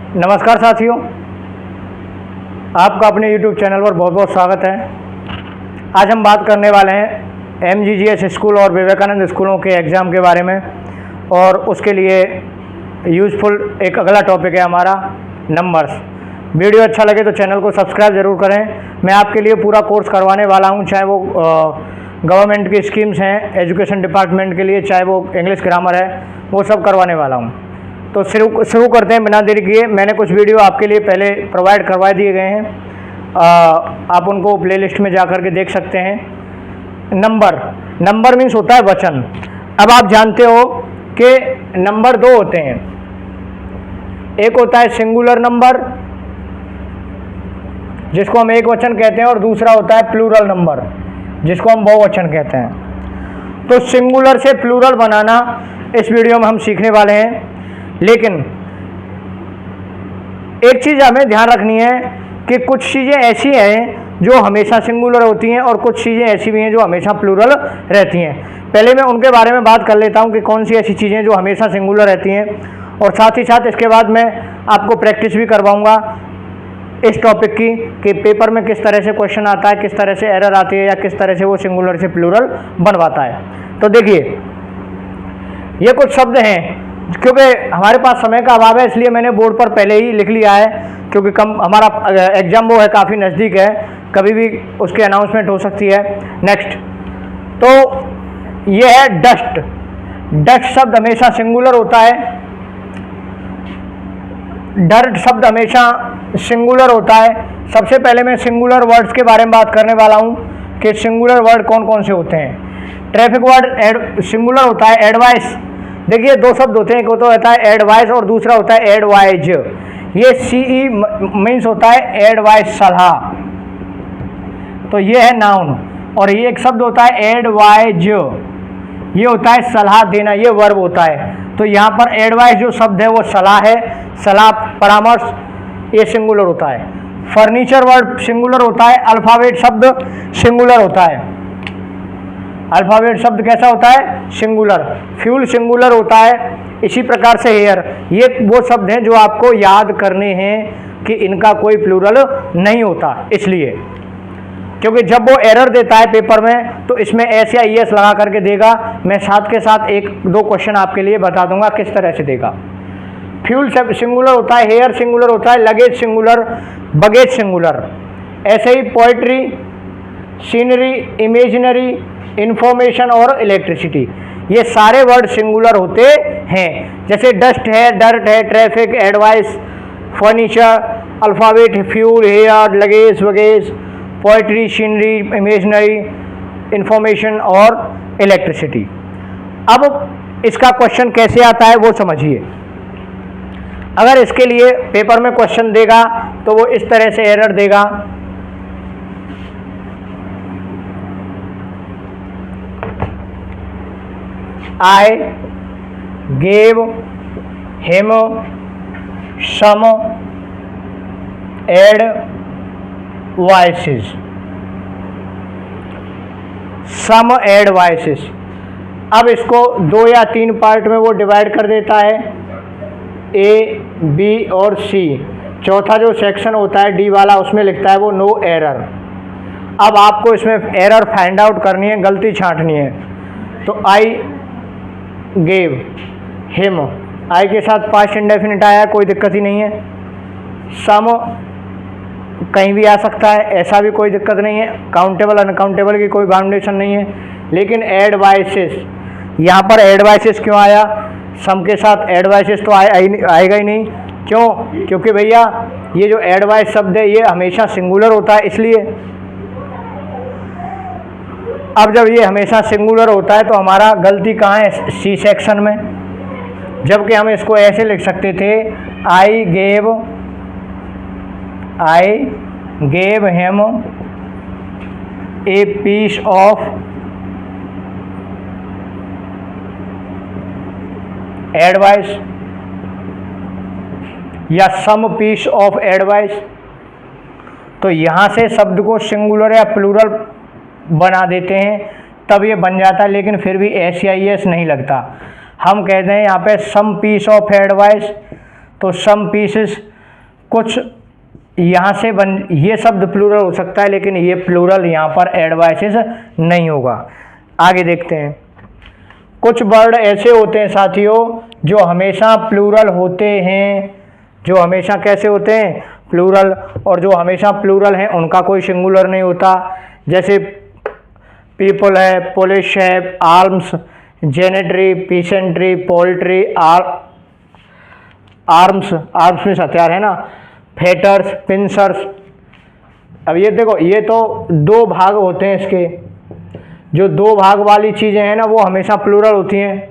नमस्कार साथियों, आपका अपने YouTube चैनल पर बहुत बहुत स्वागत है। आज हम बात करने वाले हैं MGGS स्कूल और विवेकानंद स्कूलों के एग्ज़ाम के बारे में, और उसके लिए यूज़फुल एक अगला टॉपिक है हमारा नंबर्स। वीडियो अच्छा लगे तो चैनल को सब्सक्राइब ज़रूर करें। मैं आपके लिए पूरा कोर्स करवाने वाला हूं, चाहे वो गवर्नमेंट की स्कीम्स हैं एजुकेशन डिपार्टमेंट के लिए, चाहे वो इंग्लिश ग्रामर है, वो सब करवाने वाला हूं। तो शुरू करते हैं बिना देरी किए। मैंने कुछ वीडियो आपके लिए पहले प्रोवाइड करवा दिए गए हैं, आप उनको प्लेलिस्ट में जा कर के देख सकते हैं। नंबर मीन्स होता है वचन। अब आप जानते हो कि नंबर दो होते हैं, एक होता है सिंगुलर नंबर जिसको हम एक वचन कहते हैं, और दूसरा होता है प्लूरल नंबर जिसको हम बहुवचन कहते हैं। तो सिंगुलर से प्लूरल बनाना इस वीडियो में हम सीखने वाले हैं। लेकिन एक चीज़ हमें ध्यान रखनी है कि कुछ चीज़ें ऐसी हैं जो हमेशा सिंगुलर होती हैं और कुछ चीज़ें ऐसी भी हैं जो हमेशा प्लूरल रहती हैं। पहले मैं उनके बारे में बात कर लेता हूं कि कौन सी ऐसी चीज़ें जो हमेशा सिंगुलर रहती हैं, और साथ ही साथ इसके बाद मैं आपको प्रैक्टिस भी करवाऊंगा इस टॉपिक की कि पेपर में किस तरह से क्वेश्चन आता है, किस तरह से एरर आती है, या किस तरह से वो सिंगुलर से प्लूरल बनवाता है। तो देखिए, ये कुछ शब्द हैं। क्योंकि हमारे पास समय का अभाव है इसलिए मैंने बोर्ड पर पहले ही लिख लिया है, क्योंकि हमारा एग्जाम वो है काफ़ी नज़दीक है, कभी भी उसकी अनाउंसमेंट हो सकती है। नेक्स्ट, तो ये है डस्ट। डस्ट शब्द हमेशा सिंगुलर होता है, डर्ट शब्द हमेशा सिंगुलर होता है। सबसे पहले मैं सिंगुलर वर्ड्स के बारे में बात करने वाला हूँ कि सिंगुलर वर्ड कौन कौन से होते हैं। ट्रैफिक वर्ड सिंगुलर होता है। एडवाइस, देखिए दो शब्द होते हैं, एक तो होता है एडवाइस और दूसरा होता है एडवाइज। ये CE मीन्स होता है एडवाइस, सलाह, तो ये है नाउन। और ये एक शब्द होता है एडवाइज, ये होता है सलाह देना, ये वर्ब होता है। तो यहाँ पर एडवाइस जो शब्द है वो सलाह है, सलाह, परामर्श, ये सिंगुलर होता है। फर्नीचर वर्ड सिंगुलर होता है। अल्फ़ाबेट शब्द सिंगुलर होता है। अल्फ़ाबेट शब्द कैसा होता है? सिंगुलर। फ्यूल सिंगुलर होता है। इसी प्रकार से हेयर, ये वो शब्द हैं जो आपको याद करने हैं कि इनका कोई प्लूरल नहीं होता, इसलिए क्योंकि जब वो एरर देता है पेपर में तो इसमें एस या ES लगा करके देगा। मैं साथ के साथ एक दो क्वेश्चन आपके लिए बता दूंगा किस तरह से देगा। फ्यूल सिंगुलर होता है, हेयर सिंगुलर होता है, लगेज सिंगुलर, बगेज सिंगुलर। ऐसे ही पोइट्री, सीनरी, इमेजिनरी, इंफॉर्मेशन और इलेक्ट्रिसिटी, ये सारे वर्ड सिंगुलर होते हैं। जैसे डस्ट है, डर्ट है, traffic, advice, furniture, alphabet, fuel, hair, luggage, baggage, poetry, scenery, imaginary, information और इलेक्ट्रिसिटी। अब इसका क्वेश्चन कैसे आता है वो समझिए। अगर इसके लिए पेपर में क्वेश्चन देगा तो वो इस तरह से एरर देगा, I gave him some advices. Some advices। अब इसको दो या तीन पार्ट में वो डिवाइड कर देता है, A, B और C। चौथा जो सेक्शन होता है D वाला, उसमें लिखता है वो नो एरर। अब आपको इसमें एरर फाइंड आउट करनी है, गलती छांटनी है। तो I गेव हिम, आई के साथ पास्ट इंडेफिनिट आया, कोई दिक्कत ही नहीं है। सम कहीं भी आ सकता है, ऐसा भी कोई दिक्कत नहीं है। काउंटेबल अनकाउंटेबल की कोई बाउंडेशन नहीं है। लेकिन एडवाइसेस, यहाँ पर एडवाइसेस क्यों आया? सम के साथ एडवाइसेस तो आएगा ही नहीं। क्यों? क्योंकि भैया ये जो एडवाइस शब्द है ये हमेशा सिंगुलर होता है, इसलिए। अब जब ये हमेशा सिंगुलर होता है तो हमारा गलती कहाँ है? C सेक्शन में। जबकि हम इसको ऐसे लिख सकते थे, I gave him a piece of advice, या सम पीस ऑफ एडवाइस। तो यहाँ से शब्द को सिंगुलर या प्लूरल बना देते हैं, तब ये बन जाता है। लेकिन फिर भी S या ES नहीं लगता। हम कहते हैं यहाँ पे सम पीस ऑफ एडवाइस, तो सम पीसेस कुछ यहाँ से ये शब्द प्लूरल हो सकता है, लेकिन ये प्लूरल यहाँ पर एडवाइसेस नहीं होगा। आगे देखते हैं। कुछ वर्ड ऐसे होते हैं साथियों जो हमेशा प्लूरल होते हैं, जो हमेशा कैसे होते हैं, प्लूरल, और जो हमेशा प्लूरल हैं उनका कोई सिंगुलर नहीं होता। जैसे पीपल है, पुलिस है, आर्म्स, जेनेटरी, पीसेंट्री, पोल्ट्री, आर्म्स में हथियार है ना, फेटर्स, पिंसर्स। अब ये देखो, ये तो दो भाग होते हैं इसके, जो दो भाग वाली चीज़ें हैं ना वो हमेशा प्लूरल होती हैं।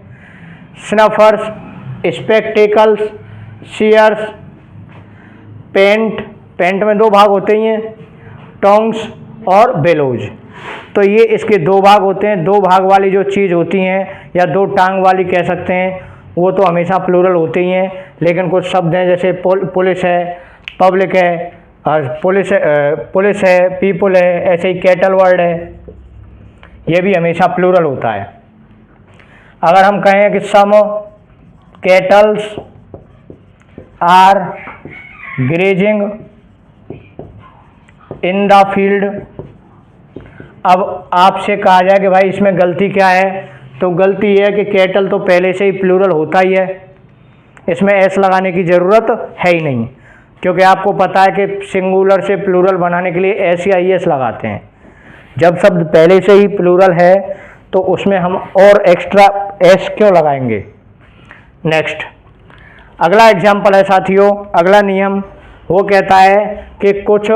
स्नफर्स, स्पेक्टेकल्स, सीयर्स, पेंट में दो भाग होते ही हैं, टोंग्स और बेलोज। तो ये इसके दो भाग होते हैं। दो भाग वाली जो चीज़ होती हैं या दो टांग वाली कह सकते हैं, वो तो हमेशा प्लूरल होते ही हैं। लेकिन कुछ शब्द हैं जैसे पुलिस है, पब्लिक है, पुलिस है, पीपल है, ऐसे ही कैटल वर्ड है, ये भी हमेशा प्लूरल होता है। अगर हम कहें कि some cattles are grazing in the field, अब आपसे कहा जाए कि भाई इसमें गलती क्या है, तो गलती यह है कि कैटल तो पहले से ही प्लूरल होता ही है, इसमें एस लगाने की ज़रूरत है ही नहीं, क्योंकि आपको पता है कि सिंगुलर से प्लूरल बनाने के लिए एस या ई एस लगाते हैं। जब शब्द पहले से ही प्लूरल है तो उसमें हम और एक्स्ट्रा एस क्यों लगाएंगे। नेक्स्ट, अगला एग्जाम्पल है साथियों, अगला नियम वो कहता है कि कुछ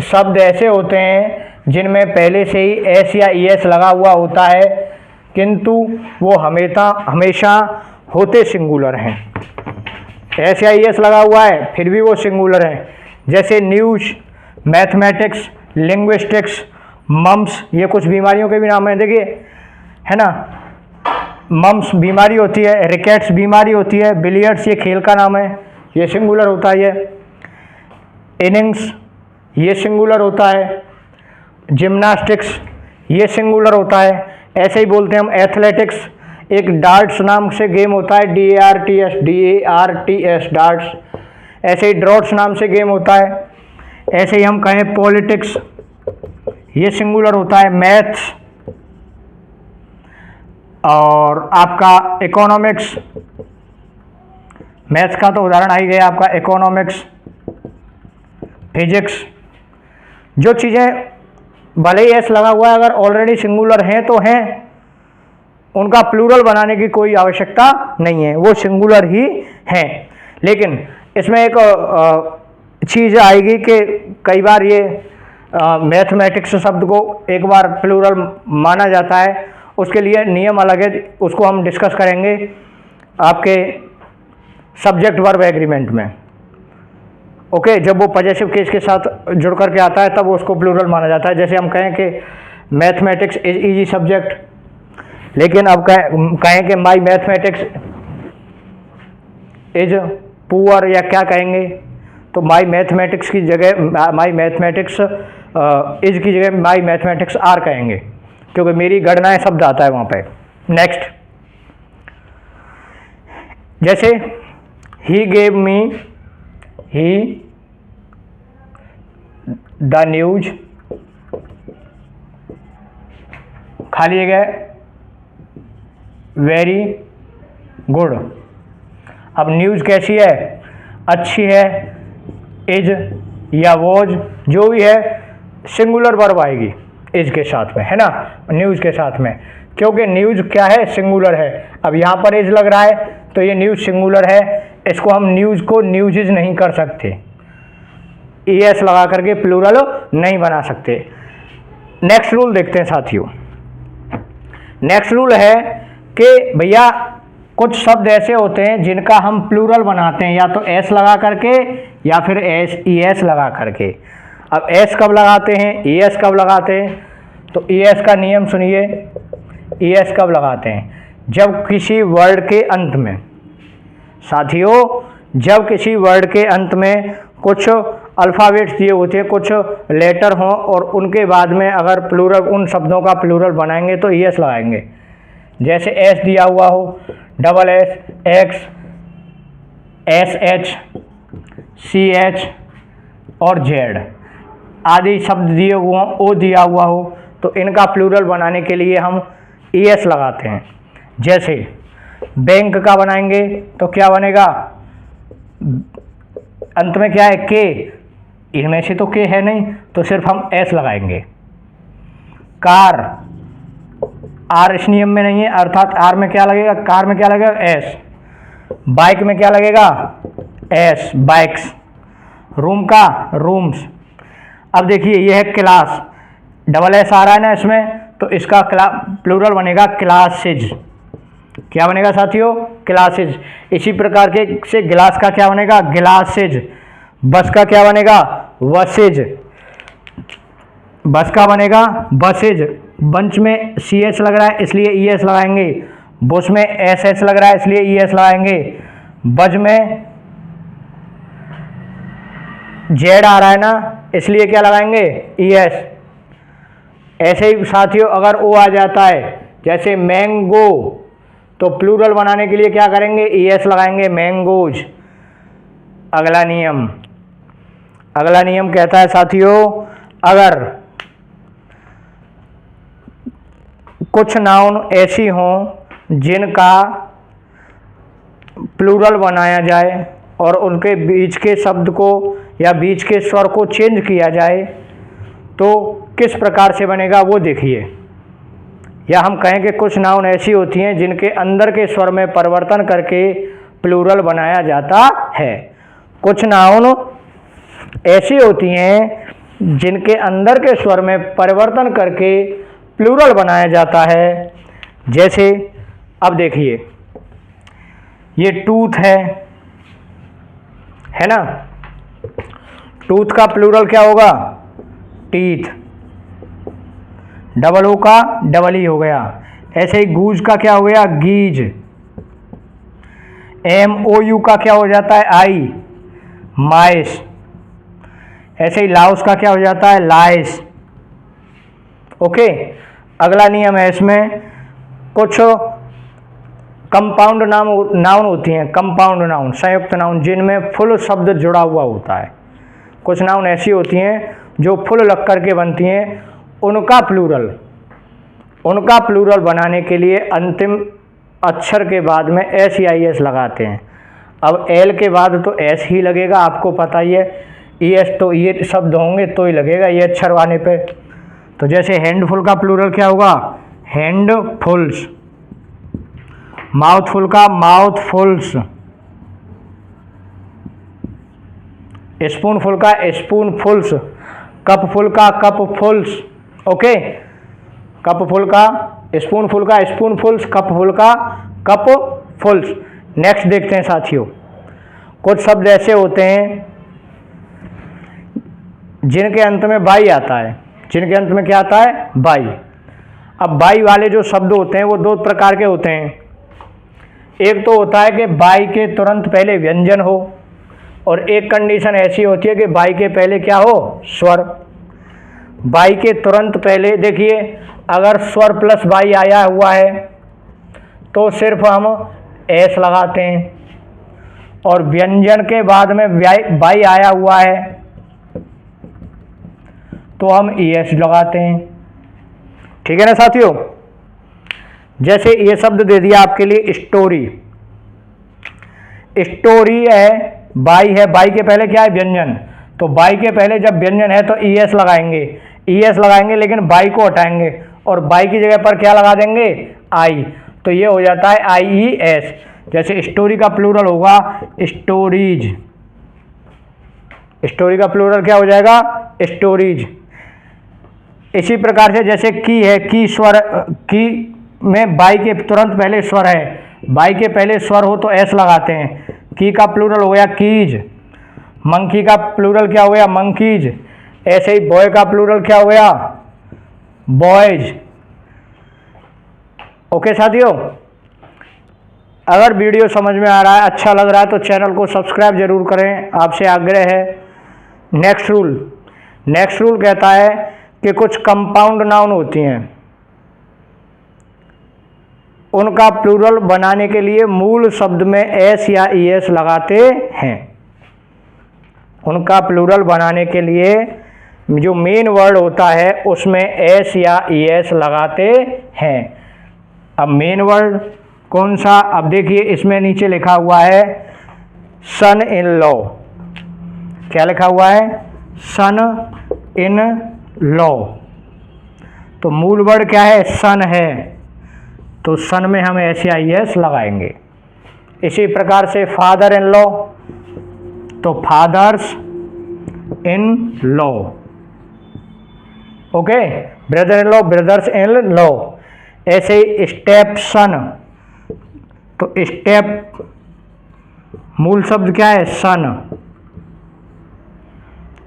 शब्द ऐसे होते हैं जिनमें पहले से ही एस या ई एस लगा हुआ होता है, किंतु वो हमेशा होते सिंगुलर हैं। एस या ई एस लगा हुआ है फिर भी वो सिंगुलर हैं। जैसे न्यूज़, मैथमेटिक्स, लिंग्विस्टिक्स, मम्स, ये कुछ बीमारियों के भी नाम हैं, देखिए है ना। मम्स बीमारी होती है, रिकेट्स बीमारी होती है, बिलियर्ड्स ये खेल का नाम है, ये सिंगुलर होता है। इनिंग्स ये सिंगुलर होता है। जिम्नास्टिक्स ये सिंगुलर होता है। ऐसे ही बोलते हैं हम एथलेटिक्स। एक डार्ट्स नाम से गेम होता है, DARTS डार्ट्स। ऐसे ही ड्रॉट्स नाम से गेम होता है। ऐसे ही हम कहें पॉलिटिक्स, ये सिंगुलर होता है। मैथ्स और आपका इकोनॉमिक्स, मैथ्स का तो उदाहरण आ ही गया आपका इकोनॉमिक्स, फिजिक्स। जो चीज़ें भले ही एस लगा हुआ है अगर ऑलरेडी सिंगुलर हैं तो हैं, उनका प्लूरल बनाने की कोई आवश्यकता नहीं है, वो सिंगुलर ही हैं। लेकिन इसमें एक चीज़ आएगी कि कई बार ये मैथमेटिक्स शब्द को एक बार प्लूरल माना जाता है, उसके लिए नियम अलग है, उसको हम डिस्कस करेंगे आपके सब्जेक्ट वर्ब एग्रीमेंट में। ओके, जब वो पॉजेसिव केस के साथ जुड़ करके आता है तब उसको प्लूरल माना जाता है। जैसे हम कहें कि मैथमेटिक्स इज इजी सब्जेक्ट, लेकिन अब कहें कि माई मैथमेटिक्स इज पुअर, या क्या कहेंगे, तो माई मैथमेटिक्स की जगह माई मैथमेटिक्स इज की जगह माई मैथमेटिक्स आर कहेंगे, क्योंकि मेरी गणनाएं शब्द आता है वहाँ पे। नेक्स्ट, जैसे he gave me the news, खाली जगह वेरी गुड। अब न्यूज़ कैसी है, अच्छी है, इज या वॉज जो भी है सिंगुलर वर्ब आएगी इज के साथ में, है ना, न्यूज़ के साथ में, क्योंकि न्यूज़ क्या है, सिंगुलर है। अब यहाँ पर इज लग रहा है तो ये न्यूज़ सिंगुलर है, इसको हम न्यूज़ को न्यूज़ नहीं कर सकते, ES लगा करके प्लूरल नहीं बना सकते। नेक्स्ट रूल देखते हैं साथियों। नेक्स्ट रूल है कि भैया कुछ शब्द ऐसे होते हैं जिनका हम प्लूरल बनाते हैं या तो एस लगा करके या फिर ES लगा करके। अब एस कब लगाते हैं, ES कब लगाते हैं, तो ES का नियम सुनिए। ES कब लगाते हैं, जब किसी वर्ड के अंत में, साथियों जब किसी वर्ड के अंत में कुछ अल्फ़ाबेट्स दिए होते हैं, कुछ लेटर हों और उनके बाद में अगर प्लूरल, उन शब्दों का प्लूरल बनाएंगे तो ES लगाएंगे। जैसे एस दिया हुआ हो, SS, X, SH, CH और Z आदि शब्द दिए हुए हों, O दिया हुआ हो, तो इनका प्लूरल बनाने के लिए हम ES लगाते हैं। जैसे बैंक का बनाएंगे तो क्या बनेगा, अंत में क्या है के, इनमें से तो के है नहीं तो सिर्फ हम S लगाएंगे। कार, आर इस नियम में नहीं है, अर्थात आर में क्या लगेगा, कार में क्या लगेगा एस। बाइक में क्या लगेगा एस, बाइक्स। रूम का रूम्स। अब देखिए यह है क्लास, डबल एस आ रहा है ना इसमें, तो इसका प्लूरल बनेगा क्लासेज। क्या बनेगा साथियों, क्लासेज। इसी प्रकार के से गिलास का क्या बनेगा, गिलासेज। बस का क्या बनेगा, बसेज। बस का बनेगा बसेज। बंच में सी एच लग रहा है इसलिए ई एस लगाएंगे, बुश में एस एच लग रहा है इसलिए ई एस लगाएंगे, बज में जेड आ रहा है ना इसलिए क्या लगाएंगे ई एस। ऐसे ही साथियों अगर ओ आ जाता है जैसे मैंगो, तो प्लूरल बनाने के लिए क्या करेंगे, ई एस लगाएंगे, मैंगोज। अगला नियम कहता है साथियों, अगर कुछ नाउन ऐसी हों जिनका प्लूरल बनाया जाए और उनके बीच के शब्द को या बीच के स्वर को चेंज किया जाए तो किस प्रकार से बनेगा वो देखिए। या हम कहें कि कुछ नाउन ऐसी होती हैं जिनके अंदर के स्वर में परिवर्तन करके प्लूरल बनाया जाता है। कुछ नाउन ऐसी होती हैं जिनके अंदर के स्वर में परिवर्तन करके प्लूरल बनाया जाता है। जैसे अब देखिए ये टूथ है ना, टूथ का प्लूरल क्या होगा, टीथ। डबल ओ का डबल ई हो गया। ऐसे ही गूज का क्या हो गया, गीज। एम ओ यू का क्या हो जाता है, आई, माइस। ऐसे ही लाउस का क्या हो जाता है, लाइस। ओके। अगला नियम है इसमें, कुछ कंपाउंड नाउन होती हैं, कंपाउंड नाउन, संयुक्त नाउन, जिनमें फुल शब्द जुड़ा हुआ होता है। कुछ नाउन ऐसी होती हैं जो फुल लग करके बनती हैं, उनका प्लूरल बनाने के लिए अंतिम अक्षर के बाद में एस या ई एस लगाते हैं। अब एल के बाद तो एस ही लगेगा, आपको पता ही है, ई एस तो ये शब्द होंगे तो ही लगेगा ये अक्षर आने पे। तो जैसे हैंडफुल का प्लूरल क्या होगा, हैंडफुल्स। माउथफुल का माउथफुल्स। स्पूनफुल का स्पूनफुल्स। कपफुल का कपफुल्स। ओके। कपफुल का स्पूनफुल का स्पूनफुल्स, कपफुल का कपफुल्स। नेक्स्ट देखते हैं साथियों, कुछ शब्द ऐसे होते हैं जिनके अंत में बाई आता है, जिनके अंत में क्या आता है, बाई। अब बाई वाले जो शब्द होते हैं वो दो प्रकार के होते हैं। एक तो होता है कि बाई के तुरंत पहले व्यंजन हो, और एक कंडीशन ऐसी होती है कि बाई के पहले क्या हो, स्वर। बाई के तुरंत पहले देखिए, अगर स्वर प्लस बाई आया हुआ है तो सिर्फ हम एस लगाते हैं, और व्यंजन के बाद में बाई आया हुआ है तो हम ई एस लगाते हैं। ठीक है ना साथियों। जैसे ये शब्द दे दिया आपके लिए स्टोरी। स्टोरी है, बाई है, बाई के पहले क्या है, व्यंजन। तो बाई के पहले जब व्यंजन है तो ई एस लगाएंगे, ई एस लगाएंगे, लेकिन बाई को हटाएंगे और बाई की जगह पर क्या लगा देंगे, आई। तो ये हो जाता है आई ई एस। जैसे स्टोरी का प्लूरल होगा स्टोरीज। स्टोरी का प्लूरल क्या हो जाएगा, स्टोरीज। इसी प्रकार से जैसे की है, की स्वर, की में बाई के तुरंत पहले स्वर है, बाई के पहले स्वर हो तो एस लगाते हैं। की का प्लूरल हो गया कीज। मंकी का प्लूरल क्या हो गया, मंकीज। ऐसे ही बॉय का प्लूरल क्या हो गया, बॉयज। ओके साथियों, अगर वीडियो समझ में आ रहा है, अच्छा लग रहा है तो चैनल को सब्सक्राइब जरूर करें, आपसे आग्रह है। नेक्स्ट रूल कहता है कि कुछ कंपाउंड नाउन होती हैं, उनका प्लूरल बनाने के लिए मूल शब्द में एस या ईएस लगाते हैं। उनका प्लूरल बनाने के लिए जो मेन वर्ड होता है उसमें एस या ईएस लगाते हैं। अब मेन वर्ड कौन सा, अब देखिए इसमें नीचे लिखा हुआ है सन इन लॉ। क्या लिखा हुआ है? सन इन लॉ। तो मूल वर्ड क्या है? सन है, तो सन में हम एस या ईएस लगाएंगे। इसी प्रकार से फादर इन लॉ, तो fathers in law. Okay, brother in law, brothers in law. ऐसे ही स्टेप सन, तो स्टेप मूल शब्द क्या है? सन,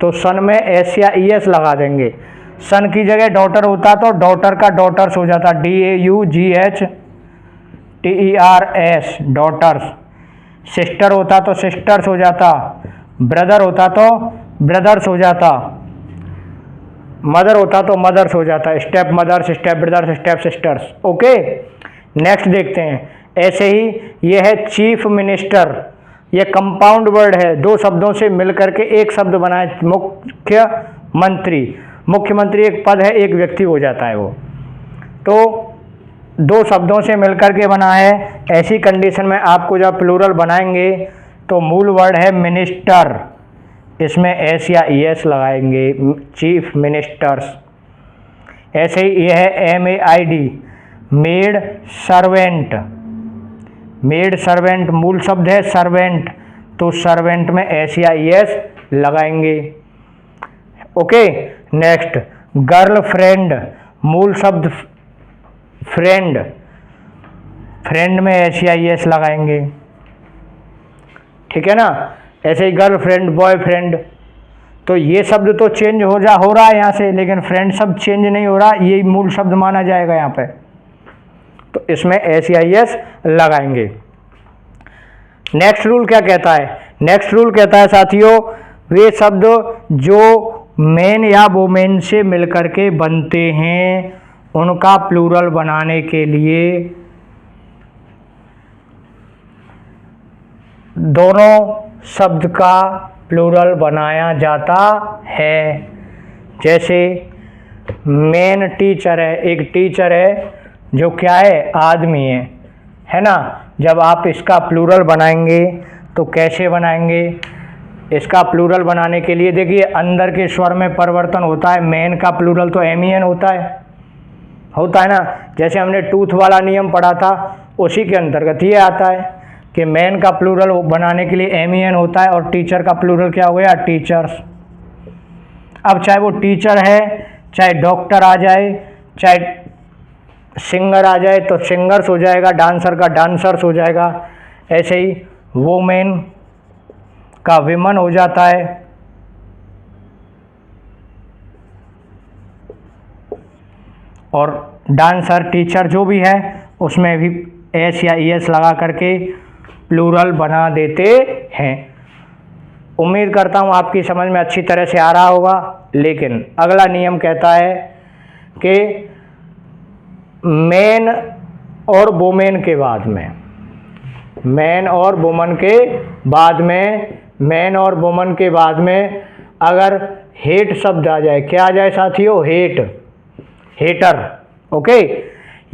तो सन में एस या ईएस लगा देंगे। सन की जगह डॉटर होता तो डॉटर का डॉटर्स हो जाता, DAUGHTERS, डॉटर्स। सिस्टर होता तो सिस्टर्स हो जाता, ब्रदर होता तो ब्रदर्स हो जाता, मदर होता तो मदर्स हो जाता, step mothers, step brothers, step sisters. Okay, next देखते हैं। ऐसे ही ये है चीफ मिनिस्टर, ये कंपाउंड वर्ड है, दो शब्दों से मिलकर के एक शब्द बनाए, मुख्यमंत्री। मुख्यमंत्री एक पद है, एक व्यक्ति हो जाता है वो, तो दो शब्दों से मिलकर के बना है। ऐसी कंडीशन में आपको जब प्लूरल बनाएंगे तो मूल वर्ड है मिनिस्टर, इसमें एस या ईएस लगाएंगे, चीफ मिनिस्टर्स। ऐसे ही ये है MAID, maid servant. Maid servant मूल शब्द है सर्वेंट, तो सर्वेंट में एस या ईएस लगाएंगे। ओके, नेक्स्ट गर्ल फ्रेंड, मूल शब्द फ्रेंड, फ्रेंड में एस या ईएस लगाएंगे। ठीक है ना? ऐसे ही गर्ल फ्रेंड, बॉयफ्रेंड, तो ये शब्द तो चेंज हो रहा है यहाँ से, लेकिन फ्रेंड शब्द चेंज नहीं हो रहा, ये मूल शब्द माना जाएगा यहाँ पे, तो इसमें एस या ईएस लगाएंगे। नेक्स्ट रूल क्या कहता है? नेक्स्ट रूल कहता है साथियों, वे शब्द जो मेन या वुमेन से मिलकर के बनते हैं उनका प्लूरल बनाने के लिए दोनों शब्द का प्लूरल बनाया जाता है। जैसे मेन टीचर है, एक टीचर है जो क्या है? आदमी है ना? जब आप इसका प्लूरल बनाएंगे तो कैसे बनाएंगे? इसका प्लूरल बनाने के लिए देखिए अंदर के स्वर में परिवर्तन होता है। मेन का प्लूरल तो MEN होता है ना? जैसे हमने टूथ वाला नियम पढ़ा था, उसी के अंतर्गत ये आता है कि मेन का प्लूरल बनाने के लिए MEN होता है, और टीचर का प्लूरल क्या हो गया? टीचर्स। अब चाहे वो टीचर है, चाहे डॉक्टर आ जाए, चाहे सिंगर आ जाए तो सिंगर्स हो जाएगा, डांसर का डांसर्स हो जाएगा। ऐसे ही वुमेन का विमन हो जाता है, और डांसर, टीचर जो भी है उसमें भी एस या ईएस लगा करके प्लूरल बना देते हैं। उम्मीद करता हूँ आपकी समझ में अच्छी तरह से आ रहा होगा। लेकिन अगला नियम कहता है कि मेन और वुमेन के बाद में, मैन और वुमन के बाद में, मैन और वुमन के बाद में अगर हेट शब्द आ जाए, क्या आ जाए साथियों? Hate, hater. ओके,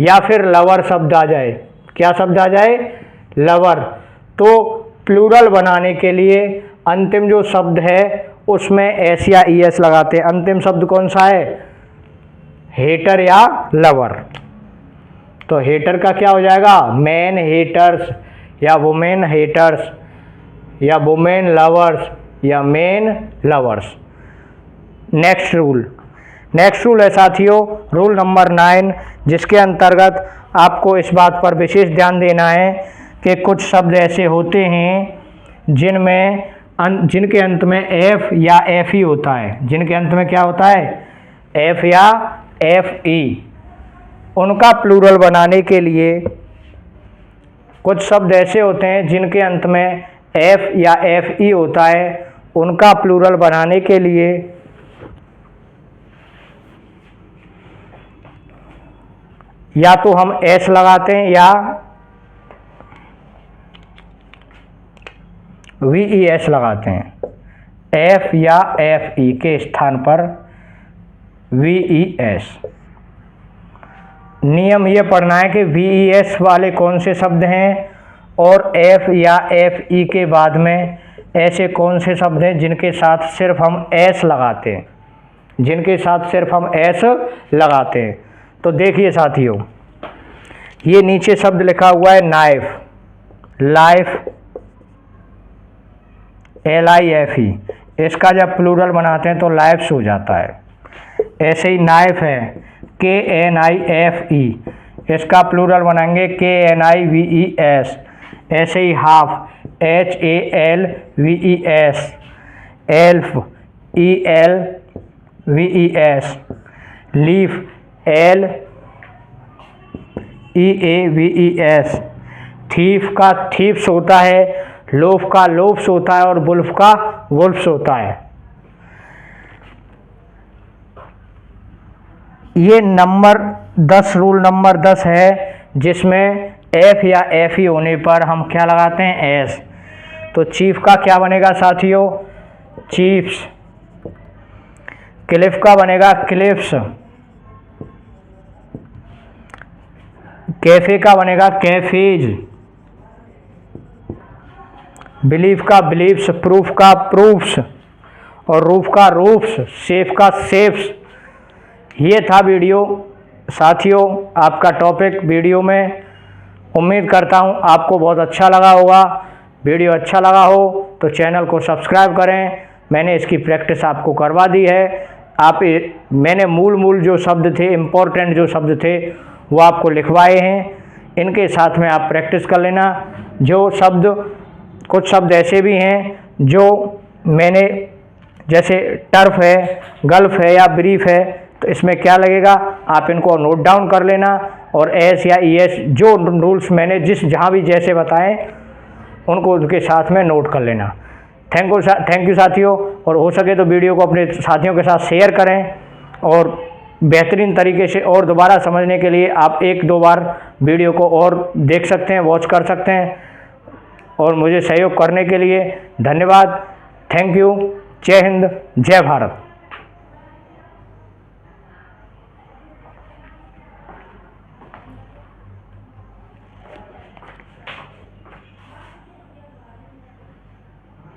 या फिर लवर शब्द आ जाए, क्या शब्द आ जाए? लवर। तो प्लूरल बनाने के लिए अंतिम जो शब्द है उसमें एस या ईएस लगाते हैं। अंतिम शब्द कौन सा है? हेटर या लवर। तो हेटर का क्या हो जाएगा? मैन हेटर्स, या वुमेन हेटर्स, या वुमेन लवर्स, या मेन लवर्स। नेक्स्ट रूल है साथियों, रूल नंबर 9, जिसके अंतर्गत आपको इस बात पर विशेष ध्यान देना है कि कुछ शब्द ऐसे होते हैं जिनके अंत में एफ या एफ ई होता है। जिनके अंत में क्या होता है? एफ या एफ ई। उनका प्लूरल बनाने के लिए कुछ शब्द ऐसे होते हैं जिनके अंत में एफ या एफ ई होता है। उनका प्लूरल बनाने के लिए या तो हम एस लगाते हैं या VES लगाते हैं, एफ या FE के स्थान पर VES। नियम ये पढ़ना है कि VES वाले कौन से शब्द हैं और F या FE के बाद में ऐसे कौन से शब्द हैं जिनके साथ सिर्फ हम S लगाते हैं, जिनके साथ सिर्फ हम S लगाते हैं। तो देखिए साथियों, ये नीचे शब्द लिखा हुआ है नाइफ, लाइफ, LIFE, इसका जब प्लूरल बनाते हैं तो लाइफ्स हो जाता है। ऐसे ही नाइफ है KNIFE, इसका प्लूरल बनाएंगे KNIVES। ऐसे ही half HALVES, elf ELVES, leaf LEAVES, thief का थीप्स होता है, लोफ का लोफ्स होता है और वुल्फ का वुल्फ्स होता है। ये नंबर 10 रूल नंबर 10 है जिसमें F या FE होने पर हम क्या लगाते हैं, S। तो चीफ का क्या बनेगा साथियों, चीफ्स। क्लिफ का बनेगा क्लिफ्स। कैफे का बनेगा कैफेज। बिलीफ का बिलीव्स, प्रूफ का प्रूफ्स और रूफ का रूफ्स, सेफ का सेफ्स। ये था वीडियो साथियों, आपका टॉपिक वीडियो में। उम्मीद करता हूँ आपको बहुत अच्छा लगा होगा। वीडियो अच्छा लगा हो तो चैनल को सब्सक्राइब करें। मैंने इसकी प्रैक्टिस आपको करवा दी है। मैंने मूल जो शब्द थे, इम्पोर्टेंट जो शब्द थे वो आपको लिखवाए हैं। इनके साथ में आप प्रैक्टिस कर लेना। जो शब्द, कुछ शब्द ऐसे भी हैं जो मैंने, जैसे टर्फ है, गल्फ है या ब्रीफ है, तो इसमें क्या लगेगा आप इनको नोट डाउन कर लेना। और एस या ES जो रूल्स मैंने जहाँ भी जैसे बताएं उनको उनके साथ में नोट कर लेना। थैंक यू साथियों। और हो सके तो वीडियो को अपने साथियों के साथ शेयर करें और बेहतरीन तरीके से और दोबारा समझने के लिए आप 1-2 बार वीडियो को और देख सकते हैं, वॉच कर सकते हैं। और मुझे सहयोग करने के लिए धन्यवाद। Thank you. जय हिंद, जय भारत।